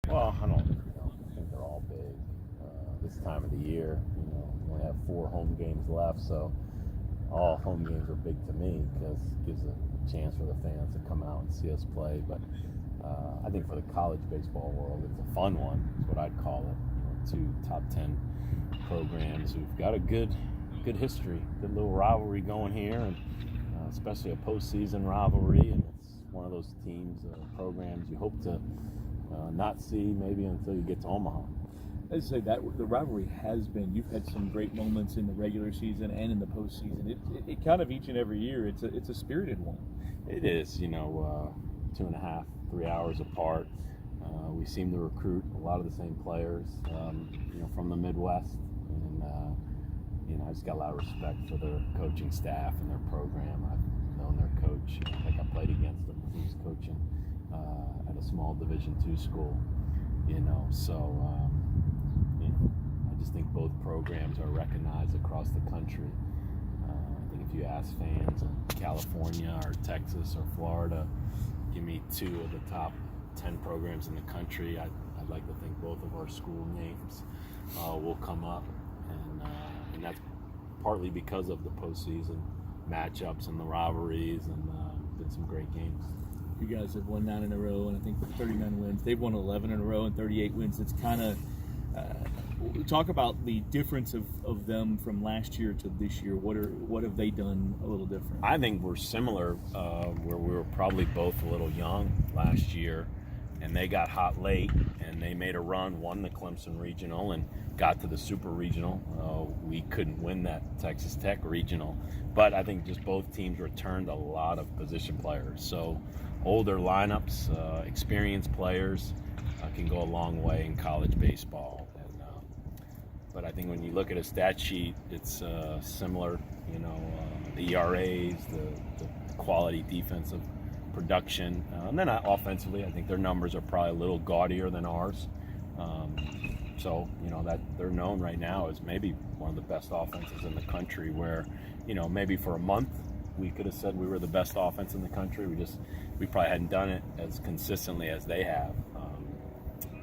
Well, I don't think they're all big this time of the year. We only have 4 home games left, so all home games are big to me because it gives a chance for the fans to come out and see us play. But I think for the college baseball world, it's a fun one. Is what I'd call it. 2 top 10 programs who've got a good history, good little rivalry going here, and especially a postseason rivalry. And it's one of those teams, programs you hope to not see maybe until you get to Omaha. I'd say that the rivalry has been. You've had some great moments in the regular season and in the postseason. It kind of each and every year. It's a spirited one. It is. 2.5, 3 hours apart. We seem to recruit a lot of the same players, from the Midwest, and I just got a lot of respect for their coaching staff and their program. I've known their coach. I think I played against him when he was coaching at a small Division II school. I just think both programs are recognized across the country. I think if you ask fans in California or Texas or Florida, give me 2 of the top 10 programs in the country, I'd like to think both of our school names will come up, and that's partly because of the postseason matchups and the rivalries, and been some great games. You guys have won 9 in a row, and I think 39 wins. They've won 11 in a row and 38 wins. It's kind of talk about the difference of them from last year to this year. What have they done a little different? I think we're similar, where we were probably both a little young last year, and they got hot late, and they made a run, won the Clemson Regional, and got to the Super Regional. We couldn't win that Texas Tech Regional, but I think just both teams returned a lot of position players. So older lineups, experienced players can go a long way in college baseball. But I think when you look at a stat sheet, it's similar. The ERAs, the quality defensive production, and then offensively, I think their numbers are probably a little gaudier than ours. So that they're known right now as maybe one of the best offenses in the country. Where maybe for a month we could have said we were the best offense in the country. We probably hadn't done it as consistently as they have.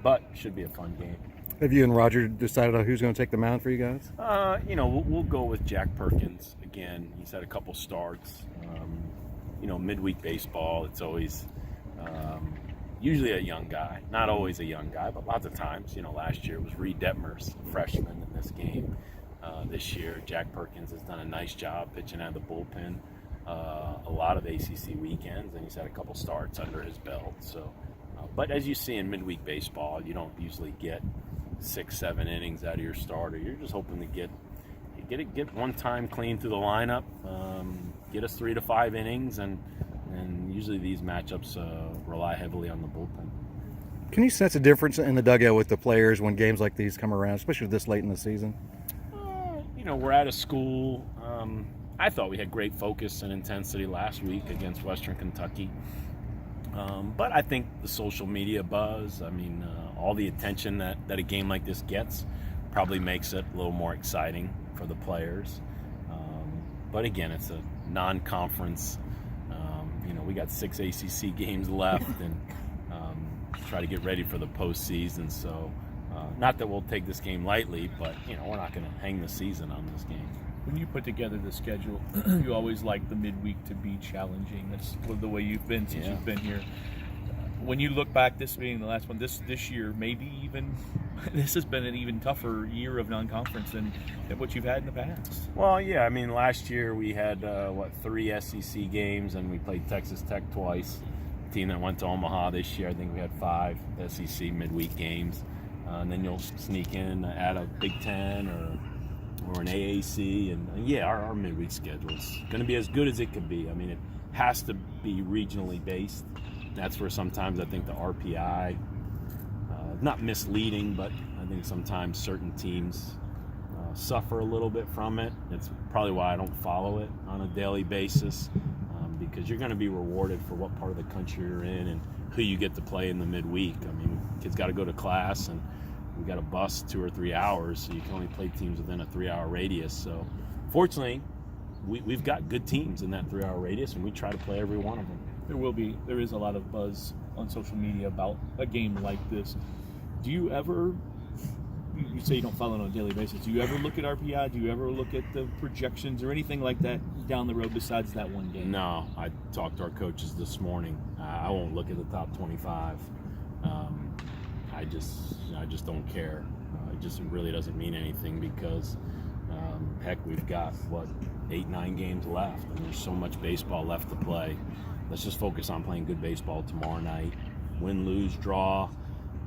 But should be a fun game. Have you and Roger decided on who's going to take the mound for you guys? We'll go with Jack Perkins again. He's had a couple starts. Midweek baseball, it's always usually a young guy. Not always a young guy, but lots of times. Last year it was Reed Detmers, freshman in this game. This year, Jack Perkins has done a nice job pitching out of the bullpen a lot of ACC weekends, and he's had a couple starts under his belt. So, but as you see in midweek baseball, you don't usually get 6-7 innings out of your starter. You're just hoping to get one time clean through the lineup, get us 3 to 5 innings, and usually these matchups rely heavily on the bullpen. Can you sense a difference in the dugout with the players when games like these come around, especially this late in the season? We're out of school. I thought we had great focus and intensity last week against Western Kentucky. But I think the social media buzz, all the attention that a game like this gets probably makes it a little more exciting for the players. But again, it's a non-conference. We got 6 ACC games left, and try to get ready for the postseason. So not that we'll take this game lightly, but we're not going to hang the season on this game. When you put together the schedule, you always like the midweek to be challenging. That's the way you've been since you've been here. When you look back, this being the last one, this year, maybe even this has been an even tougher year of non-conference than what you've had in the past. Well, yeah, last year we had 3 SEC games, and we played Texas Tech twice. The team that went to Omaha this year, I think we had 5 SEC midweek games, and then you'll sneak in, add a Big Ten or an AAC, and our midweek schedule is going to be as good as it could be. It has to be regionally based. That's where sometimes I think the RPI, not misleading, but I think sometimes certain teams suffer a little bit from it. It's probably why I don't follow it on a daily basis, because you're going to be rewarded for what part of the country you're in and who you get to play in the midweek. Kids got to go to class, and we got a bus 2 or 3 hours, so you can only play teams within a 3-hour radius. So fortunately, we've got good teams in that 3-hour radius, and we try to play every one of them. There is a lot of buzz on social media about a game like this. Do you ever? You say you don't follow it on a daily basis. Do you ever look at RPI? Do you ever look at the projections or anything like that down the road besides that one game? No, I talked to our coaches this morning. I won't look at the top 25. I just don't care. It really doesn't mean anything because, heck, we've got 8-9 games left, and there's so much baseball left to play. Let's just focus on playing good baseball tomorrow night. Win, lose, draw.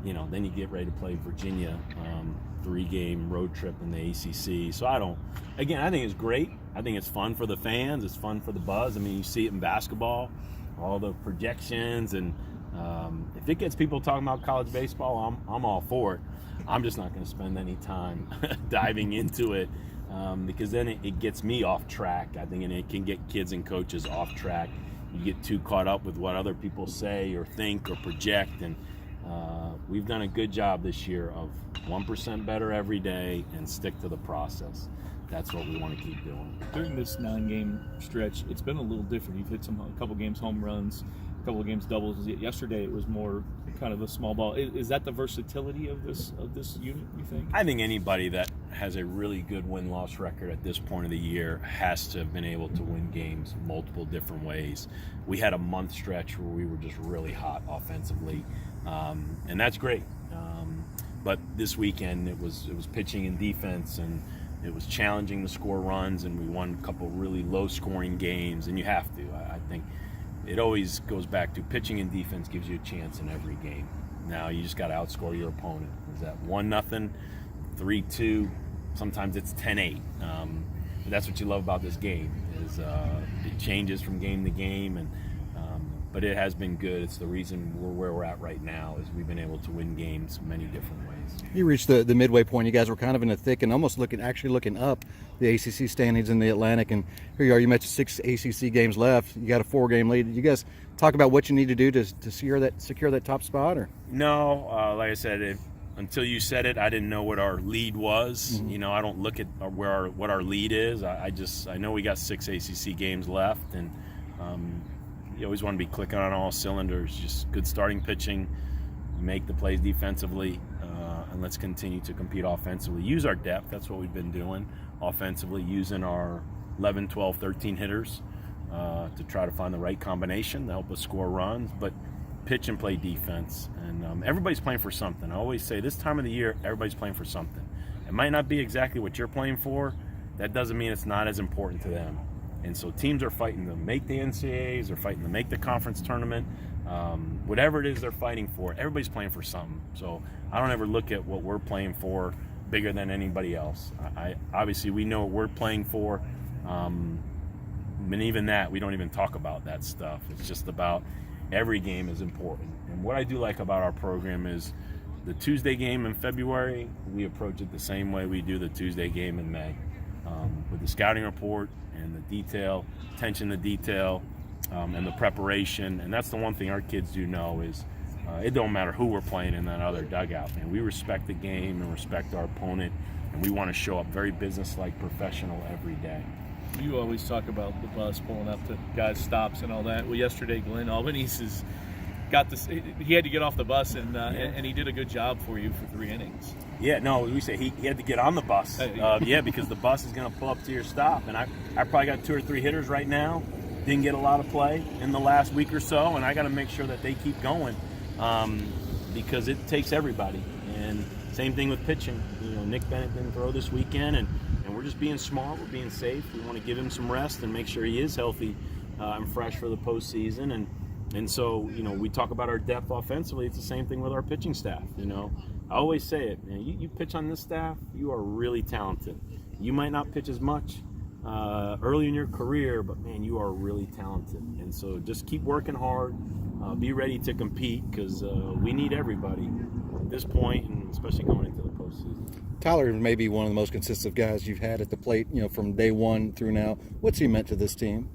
Then you get ready to play Virginia, 3-game road trip in the ACC. So I think it's great. I think it's fun for the fans. It's fun for the buzz. I mean, you see it in basketball, all the projections, and if it gets people talking about college baseball, I'm all for it. I'm just not going to spend any time diving into it because then it gets me off track. I think, and it can get kids and coaches off track. You get too caught up with what other people say or think or project, and we've done a good job this year of 1% better every day and stick to the process. That's what we want to keep doing. During this 9-game stretch, it's been a little different. You've hit a couple games home runs, a couple of games doubles. Yesterday it was more kind of a small ball. Is that the versatility of this unit, you think? I think anybody that has a really good win-loss record at this point of the year has to have been able to win games multiple different ways. We had a month stretch where we were just really hot offensively, and that's great. But this weekend it was pitching and defense, and it was challenging to score runs, and we won a couple really low-scoring games, and you have to. I think it always goes back to pitching and defense gives you a chance in every game. Now you just got to outscore your opponent. Is that 1-0, 3-2? Sometimes it's 10-8. That's what you love about this game is it changes from game to game, and but it has been good. It's the reason we're where we're at right now is we've been able to win games many different ways. You reached the midway point. You guys were kind of in the thick and almost looking up the ACC standings in the Atlantic, and here you are. You mentioned 6 ACC games left. You got a 4-game lead. You guys talk about what you need to do to secure that top spot, or no? Like I said, until you said it, I didn't know what our lead was. Mm-hmm. I don't look at what our lead is. I know we got 6 ACC games left, and you always want to be clicking on all cylinders. Just good starting pitching, make the plays defensively, and let's continue to compete offensively. Use our depth. That's what we've been doing offensively, using our 11, 12, 13 hitters to try to find the right combination to help us score runs, but pitch and play defense. And everybody's playing for something. I always say this time of the year, everybody's playing for something. It might not be exactly what you're playing for. That doesn't mean it's not as important to them. And so teams are fighting to make the NCAAs, they're fighting to make the conference tournament. Whatever it is they're fighting for, everybody's playing for something. So I don't ever look at what we're playing for bigger than anybody else. Obviously, we know what we're playing for. And even that, we don't even talk about that stuff. It's just about every game is important. And what I do like about our program is the Tuesday game in February, we approach it the same way we do the Tuesday game in May. With the scouting report and the detail, attention to detail, and the preparation. And that's the one thing our kids do know is it don't matter who we're playing in that other dugout, man. We respect the game and respect our opponent, and we want to show up very business-like, professional every day. You always talk about the bus pulling up to guys' stops and all that. Well, yesterday, Glenn Albanese got this. He had to get off the bus, and he did a good job for you for 3 innings. Yeah, no, we say he had to get on the bus. Because the bus is going to pull up to your stop, and I probably got 2 or 3 hitters right now. Didn't get a lot of play in the last week or so, and I got to make sure that they keep going because it takes everybody. And same thing with pitching. Nick Bennett didn't throw this weekend, and we're just being smart. We're being safe. We want to give him some rest and make sure he is healthy and fresh for the postseason. And so, we talk about our depth offensively. It's the same thing with our pitching staff. I always say it, man, you pitch on this staff, you are really talented. You might not pitch as much early in your career, but, man, you are really talented. And so just keep working hard. Be ready to compete because we need everybody at this point, and especially going into the postseason. Tyler may be one of the most consistent guys you've had at the plate, from day one through now. What's he meant to this team?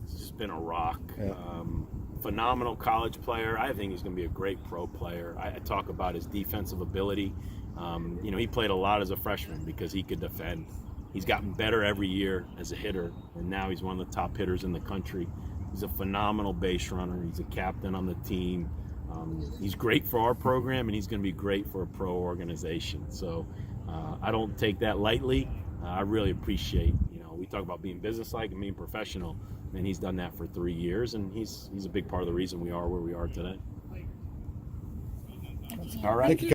He's been a rock. Yeah. Phenomenal college player. I think he's going to be a great pro player. I talk about his defensive ability. He played a lot as a freshman because he could defend. He's gotten better every year as a hitter, and now he's one of the top hitters in the country. He's a phenomenal base runner. He's a captain on the team. He's great for our program, and he's going to be great for a pro organization. So I don't take that lightly. I really appreciate, we talk about being businesslike and being professional, and he's done that for 3 years, and he's a big part of the reason we are where we are today. All right. Thank you.